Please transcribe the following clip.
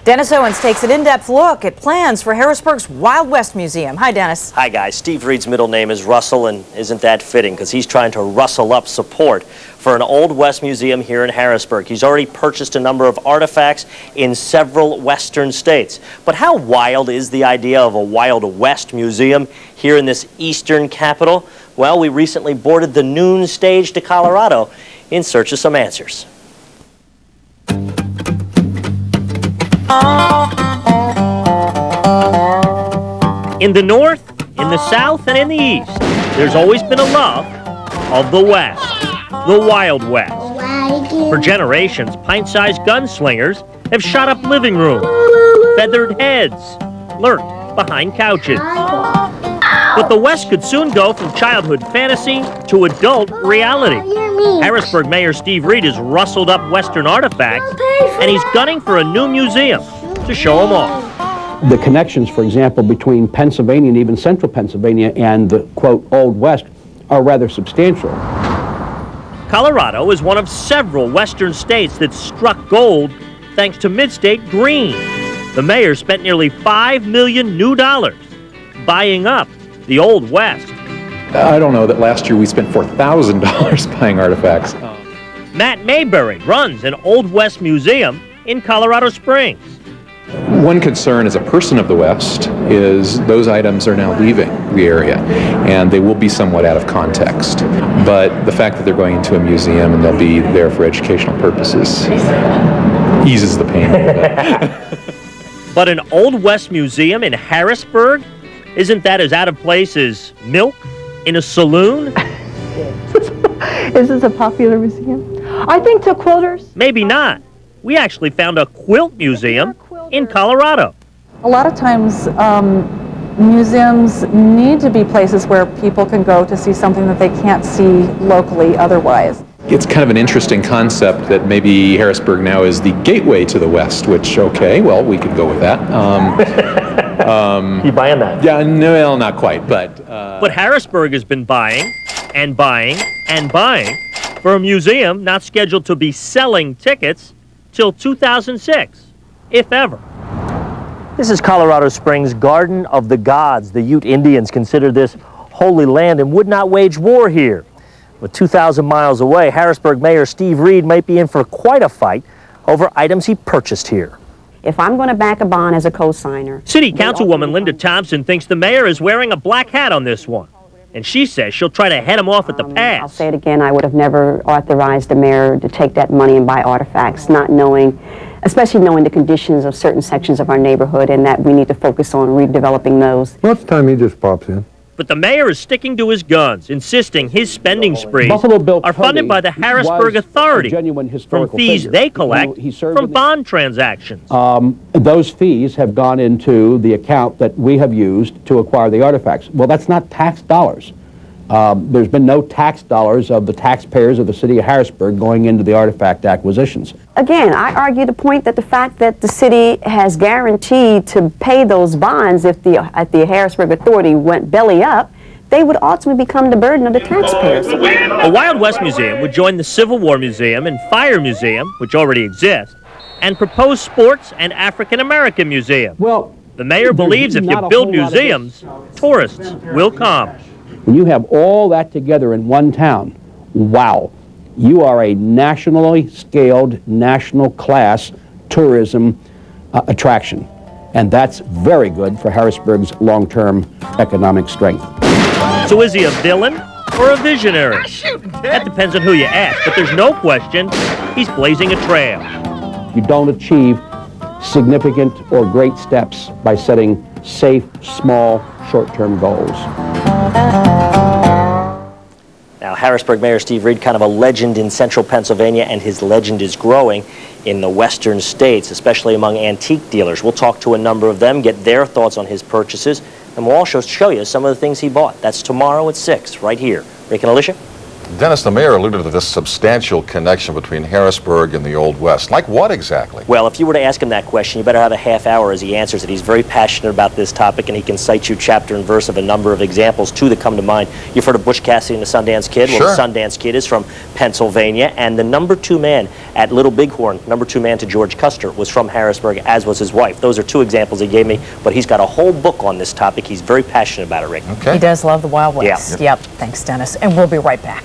Dennis Owens takes an in-depth look at plans for Harrisburg's Wild West Museum. Hi, Dennis. Hi, guys. Steve Reed's middle name is Russell, and isn't that fitting? Because he's trying to rustle up support for an Old West museum here in Harrisburg. He's already purchased a number of artifacts in several western states. But how wild is the idea of a Wild West museum here in this eastern capital? Well, we recently boarded the noon stage to Colorado in search of some answers. In the North, in the South, and in the East, there's always been a love of the West, the Wild West. For generations, pint-sized gunslingers have shot up living rooms, feathered heads, lurked behind couches. But the West could soon go from childhood fantasy to adult reality. Harrisburg Mayor Steve Reed has rustled up Western artifacts, and he's gunning for a new museum to show them off. The connections, for example, between Pennsylvania and even central Pennsylvania and the, quote, Old West are rather substantial. Colorado is one of several western states that struck gold thanks to Mid-State Green. The mayor spent nearly $5 million new dollars buying up the Old West. I don't know that last year we spent $4,000 buying artifacts. Matt Mayberry runs an Old West museum in Colorado Springs. One concern as a person of the West is those items are now leaving the area, and they will be somewhat out of context. But the fact that they're going into a museum and they'll be there for educational purposes eases the pain a little bit. But an Old West museum in Harrisburg? Isn't that as out of place as milk in a saloon? Is this a popular museum? I think to quilters. Maybe not. We actually found a quilt museum in Colorado. A lot of times museums need to be places where people can go to see something that they can't see locally otherwise. It's kind of an interesting concept that maybe Harrisburg now is the gateway to the West, which, okay, well, we could go with that. You buying that? Yeah, no, well, not quite, but... But Harrisburg has been buying and buying and buying for a museum not scheduled to be selling tickets till 2006, if ever. This is Colorado Springs' Garden of the Gods. The Ute Indians consider this holy land and would not wage war here. With 2,000 miles away, Harrisburg Mayor Steve Reed might be in for quite a fight over items he purchased here. If I'm going to back a bond as a co-signer... City Councilwoman Linda Thompson thinks the mayor is wearing a black hat on this one. And she says she'll try to head him off at the pass. I'll say it again, I would have never authorized the mayor to take that money and buy artifacts, not knowing, especially knowing the conditions of certain sections of our neighborhood and that we need to focus on redeveloping those. Well, it's time he just pops in. But the mayor is sticking to his guns, insisting his spending sprees are funded by the Harrisburg Authority from fees they collect from bond transactions. Those fees have gone into the account that we have used to acquire the artifacts. Well, that's not tax dollars. There's been no tax dollars of the taxpayers of the city of Harrisburg going into the artifact acquisitions. Again, I argue the point that the fact that the city has guaranteed to pay those bonds if the Harrisburg Authority went belly up, they would ultimately become the burden of the taxpayers. A Wild West museum would join the Civil War Museum and Fire Museum, which already exist, and proposed Sports and African American Museum. Well, the mayor believes if you build museums, tourists will come. When you have all that together in one town, wow, you are a nationally scaled, national class tourism attraction. And that's very good for Harrisburg's long-term economic strength. So is he a villain or a visionary? That depends on who you ask, but there's no question he's blazing a trail. You don't achieve significant or great steps by setting safe, small, short-term goals. Now, Harrisburg Mayor Steve Reed, kind of a legend in central Pennsylvania, and his legend is growing in the western states, especially among antique dealers. We'll talk to a number of them, get their thoughts on his purchases, and we'll also show you some of the things he bought. That's tomorrow at 6, right here. Rick and Alicia? Dennis, the mayor alluded to this substantial connection between Harrisburg and the Old West. Like what exactly? Well, if you were to ask him that question, you better have a half hour as he answers it. He's very passionate about this topic, and he can cite you chapter and verse of a number of examples, two that come to mind. You've heard of Butch Cassidy and the Sundance Kid? Sure. Well, the Sundance Kid is from Pennsylvania, and the #2 man at Little Bighorn, #2 man to George Custer, was from Harrisburg, as was his wife. Those are two examples he gave me, but he's got a whole book on this topic. He's very passionate about it, Rick. He does love the Wild West. Yeah. Yep. Thanks, Dennis. And we'll be right back.